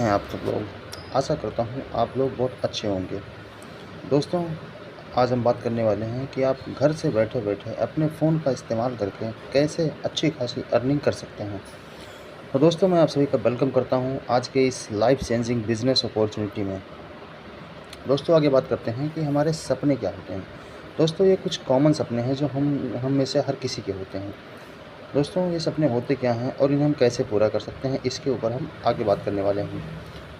हैं आप सब लोग? आशा करता हूँ आप लोग बहुत अच्छे होंगे। दोस्तों, आज हम बात करने वाले हैं कि आप घर से बैठे-बैठे अपने फ़ोन का इस्तेमाल करके कैसे अच्छी खासी अर्निंग कर सकते हैं। तो दोस्तों, मैं आप सभी का वेलकम करता हूँ आज के इस लाइफ़ चेंजिंग बिज़नेस अपॉर्च्युनिटी में। दोस्तों, आगे बात करते हैं कि हमारे सपने क्या होते हैं। दोस्तों, ये कुछ कॉमन सपने हैं जो हम में से हर किसी के होते हैं। दोस्तों, ये सपने होते क्या हैं और इन्हें हम कैसे पूरा कर सकते हैं, इसके ऊपर हम आगे बात करने वाले हैं।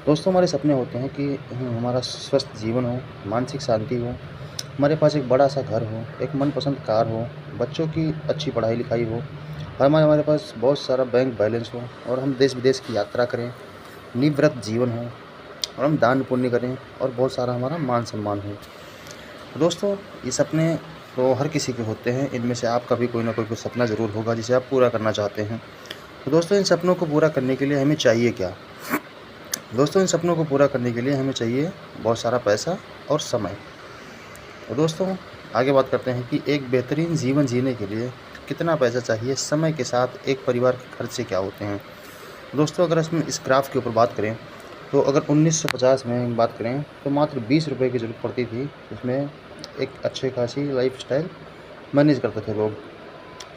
दोस्तों, हमारे सपने होते हैं कि हमारा स्वस्थ जीवन हो, मानसिक शांति हो, हमारे पास एक बड़ा-सा घर हो, एक मनपसंद कार हो, बच्चों की अच्छी पढ़ाई-लिखाई हो, हमारे हमारे पास बहुत सारा बैंक बैलेंस हो और हम देश-विदेश की यात्रा करें, निवृत्त जीवन हो और हम दान-पुण्य करें और बहुत सारा हमारा मान-सम्मान हो। तो दोस्तों, ये सपने तो हर किसी के होते हैं, इनमें से आपका भी कोई ना कोई सपना ज़रूर होगा जिसे आप पूरा करना चाहते हैं। तो दोस्तों, इन सपनों को पूरा करने के लिए हमें चाहिए क्या? दोस्तों, इन सपनों को पूरा करने के लिए हमें चाहिए बहुत सारा पैसा और समय। तो दोस्तों, आगे बात करते हैं कि एक बेहतरीन जीवन जीने के लिए कितना पैसा चाहिए, समय के साथ एक परिवार के खर्चे क्या होते हैं। दोस्तों, अगर हम इस ग्राफ के ऊपर बात करें, तो अगर 1950 में हम बात करें, तो मात्र 20 रुपये की ज़रूरत पड़ती थी। इसमें एक अच्छे खासी लाइफ़स्टाइल मैनेज करते थे लोग,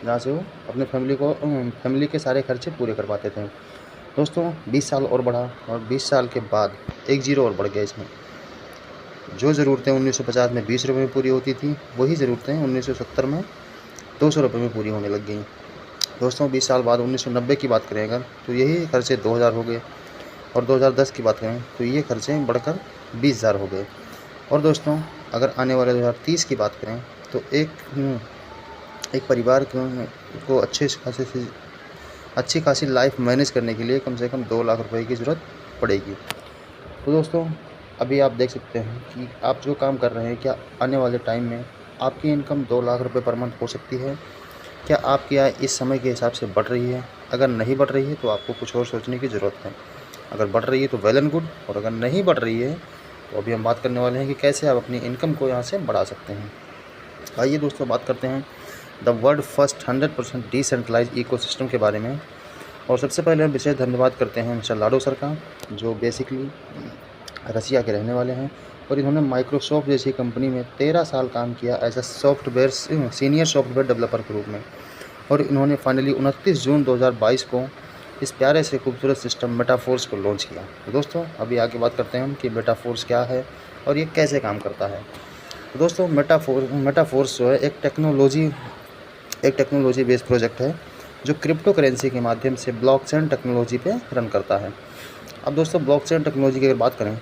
जहाँ से वो अपने फैमिली के सारे खर्चे पूरे कर पाते थे। दोस्तों, 20 साल और बढ़ा और 20 साल के बाद एक ज़ीरो और बढ़ गया इसमें। जो ज़रूरतें 1950 में 20 रुपये में पूरी होती थी, वही ज़रूरतें 1970 में 200 रुपये में पूरी होने लग गईं। दोस्तों, 20 साल बाद 1990 की बात करें अगर, तो यही खर्चे 2000 हो गए और 2010 की बात करें तो ये खर्चे बढ़कर 20,000 हो गए। और दोस्तों, अगर आने वाले 2030 की बात करें तो एक परिवार को अच्छी खासी लाइफ मैनेज करने के लिए कम से कम 2 लाख रुपए की ज़रूरत पड़ेगी। तो दोस्तों, अभी आप देख सकते हैं कि आप जो काम कर रहे हैं, क्या आने वाले टाइम में आपकी इनकम 2 लाख रुपए पर मंथ हो सकती है? क्या आपकी आय इस समय के हिसाब से बढ़ रही है? अगर नहीं बढ़ रही है तो आपको कुछ और सोचने की ज़रूरत है। अगर बढ़ रही है तो वेल एंड गुड, और अगर नहीं बढ़ रही है तो अभी हम बात करने वाले हैं कि कैसे आप अपनी इनकम को यहाँ से बढ़ा सकते हैं। आइए दोस्तों, बात करते हैं the world first 100% decentralised ecosystem के बारे में। और सबसे पहले हम विशेष धन्यवाद करते हैं मिस्टर लाडो सर का, जो बेसिकली रसिया के रहने वाले हैं और इन्होंने माइक्रोसॉफ्ट जैसी कंपनी में 13 साल काम किया as a senior software developer के रूप में। और इन्होंने फाइनली 29 जून 2022 को इस प्यारे से खूबसूरत सिस्टम मेटाफोर्स को लॉन्च किया। तो दोस्तों, अभी आगे बात करते हैं हम कि मेटाफोर्स क्या है और ये कैसे काम करता है। तो दोस्तों, मेटाफोर्स जो है एक टेक्नोलॉजी बेस्ड प्रोजेक्ट है जो क्रिप्टो करेंसी के माध्यम से ब्लॉकचेन टेक्नोलॉजी पे रन करता है। अब दोस्तों, ब्लॉकचेन टेक्नोलॉजी की अगर बात करें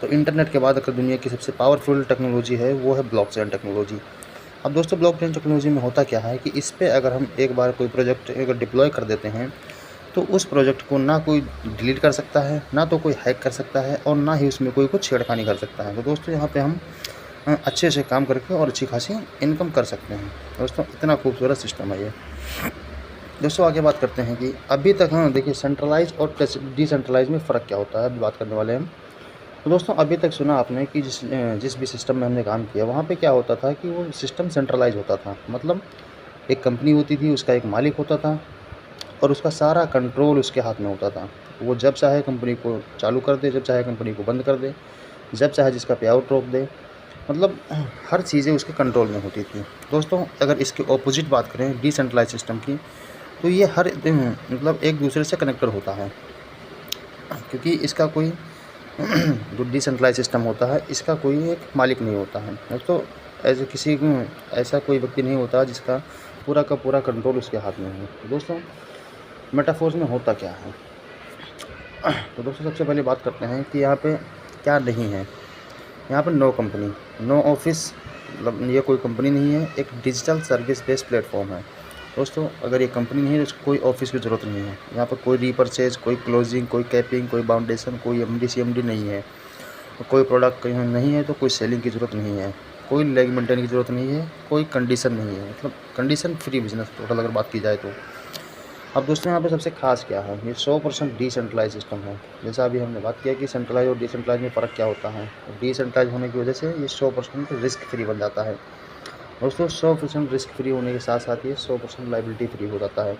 तो इंटरनेट के बाद अगर दुनिया की सबसे पावरफुल टेक्नोलॉजी है वो है ब्लॉकचेन टेक्नोलॉजी। अब दोस्तों, ब्लॉकचेन टेक्नोलॉजी में होता क्या है कि इस पे अगर हम एक बार कोई प्रोजेक्ट अगर डिप्लॉय कर देते हैं तो उस प्रोजेक्ट को ना कोई डिलीट कर सकता है, ना तो कोई हैक कर सकता है और ना ही उसमें कोई कुछ छेड़खानी कर सकता है। तो दोस्तों, यहाँ पे हम अच्छे से काम करके और अच्छी खासी इनकम कर सकते हैं। दोस्तों, इतना खूबसूरत सिस्टम है ये। दोस्तों, आगे बात करते हैं कि अभी तक देखिए सेंट्रलाइज और डिसेंट्रलाइज में फ़र्क क्या होता है, अभी बात करने वाले हैं हम। तो दोस्तों, अभी तक सुना आपने कि जिस भी सिस्टम में हमने काम किया वहाँ पे क्या होता था कि वो सिस्टम सेंट्रलाइज होता था। मतलब एक कंपनी होती थी, उसका एक मालिक होता था और उसका सारा कंट्रोल उसके हाथ में होता था। वो जब चाहे कंपनी को चालू कर दे, जब चाहे कंपनी को बंद कर दे, जब चाहे जिसका पे आउट रोक दे। मतलब हर चीज़ें उसके कंट्रोल में होती थी। दोस्तों, अगर इसके ऑपोजिट बात करें डिसेंट्रलाइज सिस्टम की, तो ये हर मतलब एक दूसरे से कनेक्टेड होता है, क्योंकि इसका कोई जो डिसेंट्रलाइज सिस्टम होता है इसका कोई एक मालिक नहीं होता है। दोस्तों, ऐसा कोई व्यक्ति नहीं होता जिसका पूरा का पूरा कंट्रोल उसके हाथ में हो। तो दोस्तों, मेटाफोर्स में होता क्या है? तो दोस्तों, सबसे पहले बात करते हैं कि यहाँ पे क्या नहीं है। यहाँ पर नो कंपनी, नो ऑफिस, मतलब ये कोई कंपनी नहीं है, एक डिजिटल सर्विस बेस्ड प्लेटफॉर्म है। दोस्तों, अगर ये कंपनी नहीं है तो इसको कोई ऑफिस की ज़रूरत नहीं है। यहाँ पर कोई रीपरचेज, कोई क्लोजिंग, कोई कैपिंग, कोई बाउंडेशन, कोई एमडी सीएमडी नहीं है। कोई प्रोडक्ट कहीं नहीं है तो कोई सेलिंग की ज़रूरत नहीं है, कोई लेग मेंटेन की ज़रूरत नहीं है, कोई कंडीशन नहीं है। मतलब कंडीशन फ्री बिजनेस टोटल अगर बात की जाए तो। अब दोस्तों, यहाँ पे सबसे खास क्या है, ये 100% डिसेंट्रलाइज सिस्टम है। जैसा अभी हमने बात किया कि सेंट्रलाइज और डिसेंट्रलाइज में फ़र्क क्या होता है। डिसेंट्रलाइज होने की वजह से ये 100% रिस्क फ्री बन जाता है। दोस्तों, 100% रिस्क फ्री होने के साथ साथ ये 100% लाइबिलिटी फ्री हो जाता है।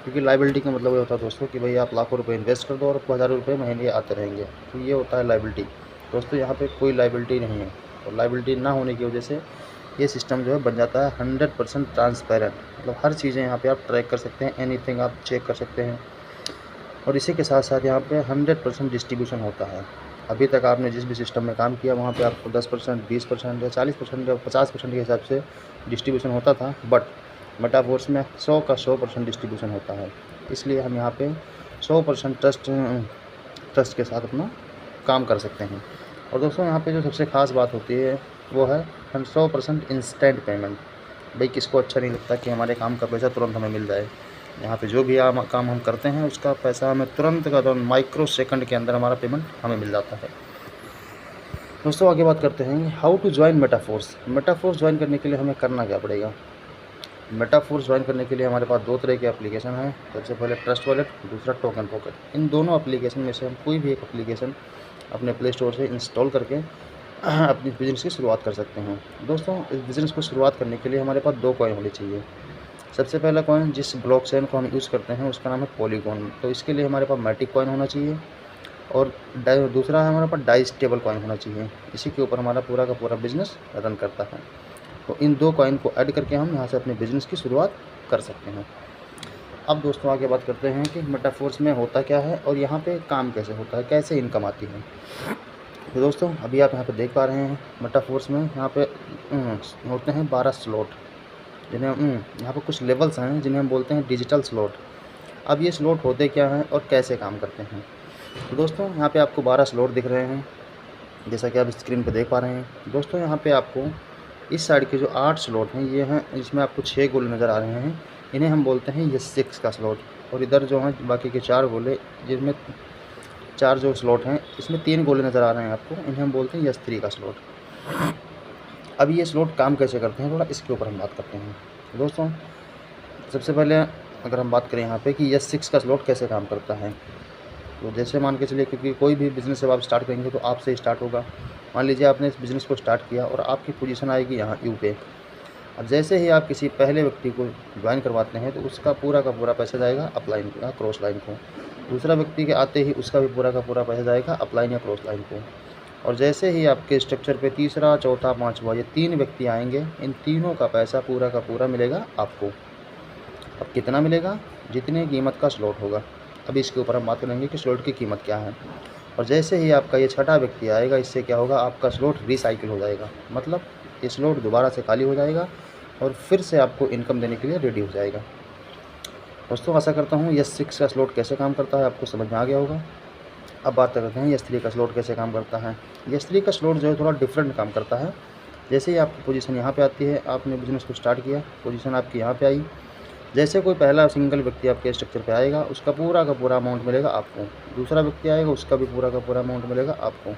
क्योंकि लायबिलिटी का मतलब ये होता है दोस्तों कि भाई आप लाखों रुपए इन्वेस्ट कर दो और आपको हज़ारों रुपये महीने आते रहेंगे, तो ये होता है लायबिलिटी। दोस्तों यहाँ पे कोई लायबिलिटी नहीं है, और लायबिलिटी ना होने की वजह से ये सिस्टम जो है बन जाता है 100% ट्रांसपेरेंट। मतलब हर चीज़ें यहाँ पे आप ट्रैक कर सकते हैं, एनीथिंग आप चेक कर सकते हैं। और इसी के साथ साथ यहाँ पे 100% डिस्ट्रीब्यूशन होता है। अभी तक आपने जिस भी सिस्टम में काम किया वहाँ पे आपको 10%, 20% या 40% या 50% के हिसाब से डिस्ट्रीब्यूशन होता था, बट मेटावर्स में 100 का 100% डिस्ट्रीब्यूशन होता है। इसलिए हम यहाँ पे 100% ट्रस्ट के साथ अपना काम कर सकते हैं। और दोस्तों यहाँ पे जो सबसे ख़ास बात होती है वो है 100% इंस्टेंट पेमेंट। भाई किसको अच्छा नहीं लगता कि हमारे काम का पैसा तुरंत हमें मिल जाए। यहाँ पे जो भी काम हम करते हैं उसका पैसा हमें तुरंत का तुरंत माइक्रो सेकंड के अंदर हमारा पेमेंट हमें मिल जाता है। दोस्तों आगे बात करते हैं how to join Metaforce. Metaforce join करने के लिए हमें करना क्या पड़ेगा। मेटाफोर्स ज्वाइन करने के लिए हमारे पास दो तरह के एप्लीकेशन हैं। सबसे पहले ट्रस्ट वॉलेट, दूसरा टोकन पॉकेट। इन दोनों एप्लीकेशन में से हम कोई भी एक एप्लीकेशन अपने प्ले स्टोर से इंस्टॉल करके अपनी बिज़नेस की शुरुआत कर सकते हैं। दोस्तों इस बिज़नेस को शुरुआत करने के लिए हमारे पास 2 कॉइन होने चाहिए। सबसे पहला कॉइन जिस ब्लॉकचेन को हम यूज़ करते हैं उसका नाम है पॉलीगॉन, तो इसके लिए हमारे पास मैटिक कॉइन होना चाहिए। और दूसरा है हमारे पास डाई स्टेबल कॉइन होना चाहिए। इसी के ऊपर हमारा पूरा का पूरा बिज़नेस रन करता है। तो इन 2 कॉइन को ऐड करके हम यहाँ से अपने बिज़नेस की शुरुआत कर सकते हैं। अब दोस्तों आगे बात करते हैं कि मेटाफोर्स में होता क्या है और यहाँ पे काम कैसे होता है, कैसे इनकम आती है। तो दोस्तों अभी आप यहाँ पे देख पा रहे हैं मेटाफोर्स में यहाँ पे होते हैं 12 स्लॉट, जिन्हें यहाँ पे कुछ लेवल्स हैं जिन्हें हम बोलते हैं डिजिटल स्लॉट। अब ये स्लॉट होते क्या हैं और कैसे काम करते हैं। तो दोस्तों यहाँ पे आपको 12 स्लॉट दिख रहे हैं, जैसा कि आप स्क्रीन पे देख पा रहे हैं। दोस्तों यहाँ पे आपको इस साइड के जो 8 स्लॉट हैं ये हैं, इसमें आपको 6 गोले नज़र आ रहे हैं, इन्हें हम बोलते हैं ये 6 का स्लॉट। और इधर जो हैं बाकी के 4 गोले, जिसमें 4 जो स्लॉट हैं इसमें 3 गोले नज़र आ रहे हैं आपको, इन्हें हम बोलते हैं यस 3 का स्लॉट। अब ये स्लॉट काम कैसे करते हैं थोड़ा इसके ऊपर हम बात करते हैं। दोस्तों सबसे पहले अगर हम बात करें यहाँ पे कि यस 6 का स्लॉट कैसे काम करता है, तो जैसे मान के चलिए क्योंकि कोई भी बिज़नेस जब आप स्टार्ट करेंगे तो आपसे ही स्टार्ट होगा। मान लीजिए आपने इस बिज़नेस को स्टार्ट किया और आपकी पोजीशन आएगी यहाँ यू पे। अब जैसे ही आप किसी पहले व्यक्ति को ज्वाइन करवाते हैं तो उसका पूरा का पूरा पैसा जाएगा अपलाइन या क्रॉस लाइन को। दूसरा व्यक्ति के आते ही उसका भी पूरा का पूरा पैसा जाएगा अपलाइन या क्रॉस लाइन को। और जैसे ही आपके स्ट्रक्चर पे तीसरा, चौथा, पाँचवा ये 3 व्यक्ति आएंगे, इन तीनों का पैसा पूरा का पूरा मिलेगा आपको। अब कितना मिलेगा, जितने कीमत का स्लॉट होगा। अभी इसके ऊपर हम बात करेंगे कि स्लॉट की कीमत क्या है। और जैसे ही आपका ये छठा व्यक्ति आएगा, इससे क्या होगा, आपका स्लॉट रिसाइकिल हो जाएगा। मतलब ये स्लॉट दोबारा से खाली हो जाएगा और फिर से आपको इनकम देने के लिए रेडी हो जाएगा। दोस्तों आशा करता हूँ यस 6 का स्लॉट कैसे काम करता है आपको समझ में आ गया होगा। अब बात करते हैं यस 3 का स्लॉट कैसे काम करता है। यस 3 का स्लॉट जो है थोड़ा डिफरेंट काम करता है। जैसे ही आपकी पोजीशन यहाँ पे आती है, आपने बिज़नेस को स्टार्ट किया, पोजीशन आपकी यहाँ पे आई, जैसे कोई पहला सिंगल व्यक्ति आपके स्ट्रक्चर पे आएगा उसका पूरा का पूरा अमाउंट मिलेगा आपको। दूसरा व्यक्ति आएगा उसका भी पूरा का पूरा अमाउंट मिलेगा आपको।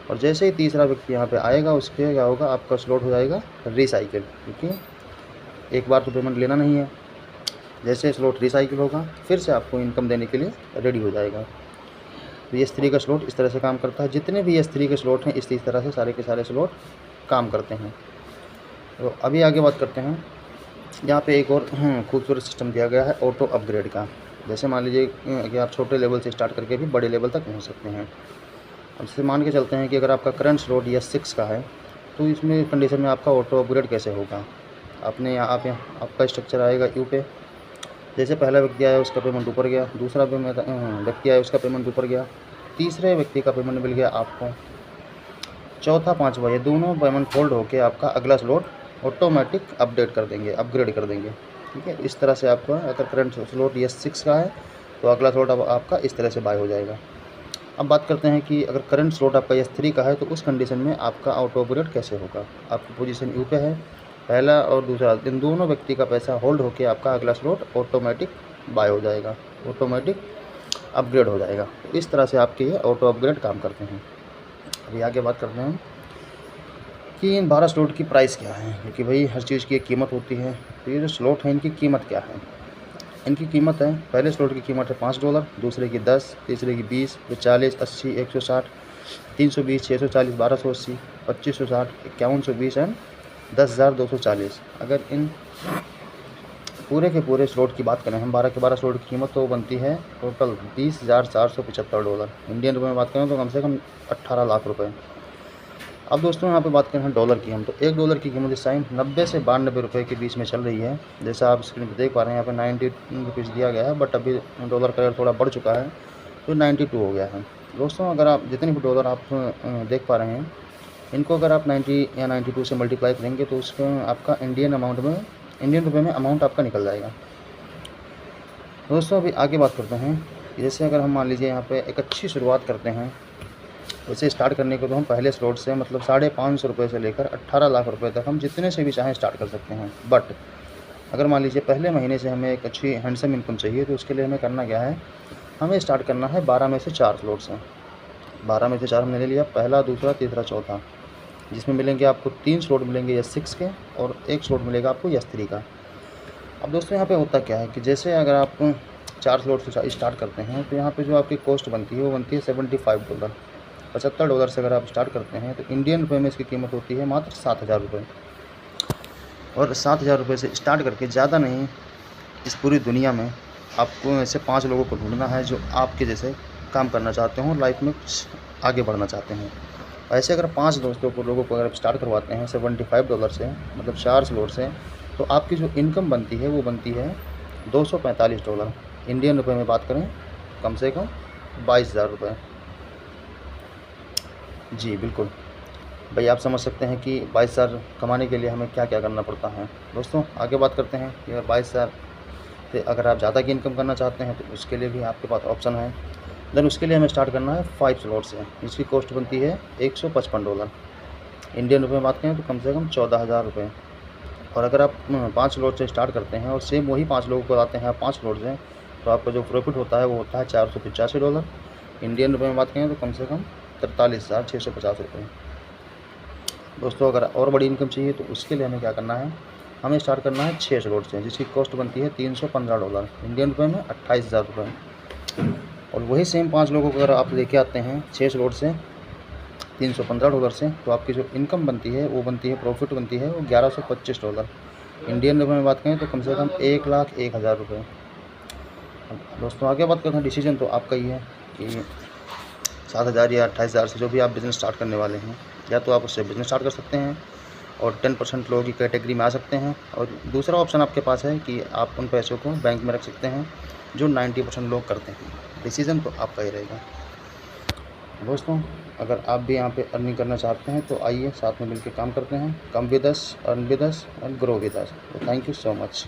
और जैसे ही तीसरा व्यक्ति यहाँ पे आएगा उसके क्या होगा, आपका स्लॉट हो जाएगा रिसाइकिल, क्योंकि एक बार तो पेमेंट लेना नहीं है। जैसे स्लॉट रिसाइकिल होगा फिर से आपको इनकम देने के लिए रेडी हो जाएगा। तो यस 3 का स्लॉट इस तरह से काम करता है। जितने भी यस 3 के स्लॉट हैं इस तरह से सारे के सारे स्लॉट काम करते हैं। तो अभी आगे बात करते हैं। यहाँ पे एक और खूबसूरत सिस्टम दिया गया है ऑटो अपग्रेड का। जैसे मान लीजिए कि आप छोटे लेवल से स्टार्ट करके भी बड़े लेवल तक पहुँच सकते हैं। अब जैसे मान के चलते हैं कि अगर आपका करंट स्लॉट यस 6 का है तो इसमें कंडीशन में आपका ऑटो अपग्रेड कैसे होगा। आपका स्ट्रक्चर आएगा यू पे। जैसे पहला व्यक्ति आया उसका पेमेंट ऊपर गया, दूसरा व्यक्ति आया उसका पेमेंट ऊपर गया, तीसरे व्यक्ति का पेमेंट मिल गया आपको, चौथा, पाँचवा ये दोनों पेमेंट होल्ड होकर आपका अगला स्लॉट ऑटोमेटिक अपडेट कर देंगे, अपग्रेड कर देंगे। ठीक है, इस तरह से आपका अगर करंट स्लॉट यस 6 का है तो अगला स्लॉट अब आपका इस तरह से बाय हो जाएगा। अब बात करते हैं कि अगर करंट स्लॉट आपका यस 3 का है तो उस कंडीशन में आपका ऑटो अपग्रेड कैसे होगा। आपकी पोजीशन यू पे है, पहला और दूसरा, इन दोनों व्यक्ति का पैसा होल्ड होकर आपका अगला स्लॉट ऑटोमेटिक बाय हो जाएगा, ऑटोमेटिक अपग्रेड हो जाएगा। इस तरह से आपके ये ऑटो अपग्रेड काम करते हैं। अभी आगे बात करते हैं कि इन 12 स्लॉट की प्राइस क्या है, क्योंकि भाई हर चीज़ की एक कीमत होती है। तो ये जो स्लॉट है इनकी कीमत क्या है। इनकी कीमत है, पहले स्लॉट की कीमत है $5, दूसरे की 10, तीसरे की 20, फिर 40, 80, 160, 320, 640, 1280, 2560, 5120 एंड 10,240। अगर इन पूरे के पूरे स्लॉट की बात करें हम 12 के 12 स्लॉट की कीमत तो बनती है टोटल $20,475। इंडियन रुपये में बात करें तो कम से कम 18 लाख रुपए। अब दोस्तों यहाँ पे बात करें डॉलर की हम, तो $1 की कीमत इस टाइम 90 से 92 रुपये के बीच में चल रही है। जैसा आप स्क्रीन पर देख पा रहे हैं, यहाँ पे 90 रुपीज़ दिया गया है, बट अभी डॉलर का रेट थोड़ा बढ़ चुका है तो 92 हो गया है। दोस्तों अगर आप जितने भी डॉलर आप देख पा रहे हैं, इनको अगर आप 90 या 92 से मल्टीप्लाई करेंगे तो उसका आपका इंडियन रुपये में अमाउंट आपका निकल जाएगा। दोस्तों अभी आगे बात करते हैं, जैसे अगर हम मान लीजिए यहाँ पे एक अच्छी शुरुआत करते हैं, वैसे स्टार्ट करने को तो हम पहले स्लॉट से मतलब ₹550 से लेकर 18 लाख रुपए तक हम जितने से भी चाहें स्टार्ट कर सकते हैं। बट अगर मान लीजिए पहले महीने से हमें एक अच्छी हैंडसम इनकम चाहिए तो उसके लिए हमें करना क्या है, हमें स्टार्ट करना है 12 में से 4 स्लॉट से। 12 में से 4 हमने ले लिया, पहला, दूसरा, तीसरा, चौथा, जिसमें मिलेंगे आपको 3 स्लॉट मिलेंगे S6 के और 1 स्लॉट मिलेगा आपको S3 का। अब दोस्तों यहाँ पे होता क्या है कि जैसे अगर आप 4 स्लॉट से स्टार्ट करते हैं तो यहाँ पे जो आपकी कॉस्ट बनती है वो बनती है $75। $75 से अगर आप स्टार्ट करते हैं तो इंडियन रुपये में इसकी कीमत होती है मात्र ₹7,000। और ₹7,000 से स्टार्ट करके ज़्यादा नहीं, इस पूरी दुनिया में आपको ऐसे 5 लोगों को ढूंढना है जो आपके जैसे काम करना चाहते हो, लाइफ में कुछ आगे बढ़ना चाहते हैं। ऐसे अगर 5 लोगों को अगर स्टार्ट करवाते हैं $75 से, मतलब 4 स्लॉट से, तो आपकी जो इनकम बनती है वो बनती है $245। इंडियन रुपये में बात करें कम से कम ₹22,000। जी बिल्कुल भाई, आप समझ सकते हैं कि 22,000 कमाने के लिए हमें क्या क्या करना पड़ता है। दोस्तों आगे बात करते हैं कि अगर 22,000 से अगर आप ज़्यादा की इनकम करना चाहते हैं तो उसके लिए भी आपके पास ऑप्शन है। देन उसके लिए हमें स्टार्ट करना है 5 स्लॉट से, जिसकी कॉस्ट बनती है $155। इंडियन रुपये में बात करें तो कम से कम ₹14,000। और अगर आप 5 स्लॉट से स्टार्ट करते हैं और सेम वही 5 लोगों को लाते हैं आप 5 स्लॉट से, तो आपका जो प्रॉफिट होता है वो होता है $485। इंडियन रुपये में बात करें तो कम से कम $43,650। दोस्तों अगर और बड़ी इनकम चाहिए तो उसके लिए हमें क्या करना है, हमें स्टार्ट करना है 6 स्लॉट से, जिसकी कॉस्ट बनती है $315। इंडियन रुपये में $28,000। और वही सेम 5 लोगों को अगर आप लेके आते हैं 6 स्लॉट से $315 से, तो आपकी जो इनकम बनती है वो बनती है, प्रॉफिट बनती है वो $1,125। इंडियन रुपये में बात करें तो कम से कम $1,01,000। दोस्तों आगे बात करते हैं, डिसीजन तो आपका ही है कि 7,000 या 28,000 से जो भी आप बिज़नेस स्टार्ट करने वाले हैं, या तो आप उससे बिज़नेस स्टार्ट कर सकते हैं और 10% लोगों की कैटेगरी में आ सकते हैं, और दूसरा ऑप्शन आपके पास है कि आप उन पैसों को बैंक में रख सकते हैं जो 90% लोग करते हैं। डिसीज़न तो आपका ही रहेगा। दोस्तों अगर आप भी यहाँ पे अर्निंग करना चाहते हैं तो आइए साथ में मिलकर काम करते हैं। Come with us, earn with us and grow with us. तो थैंक यू सो मच।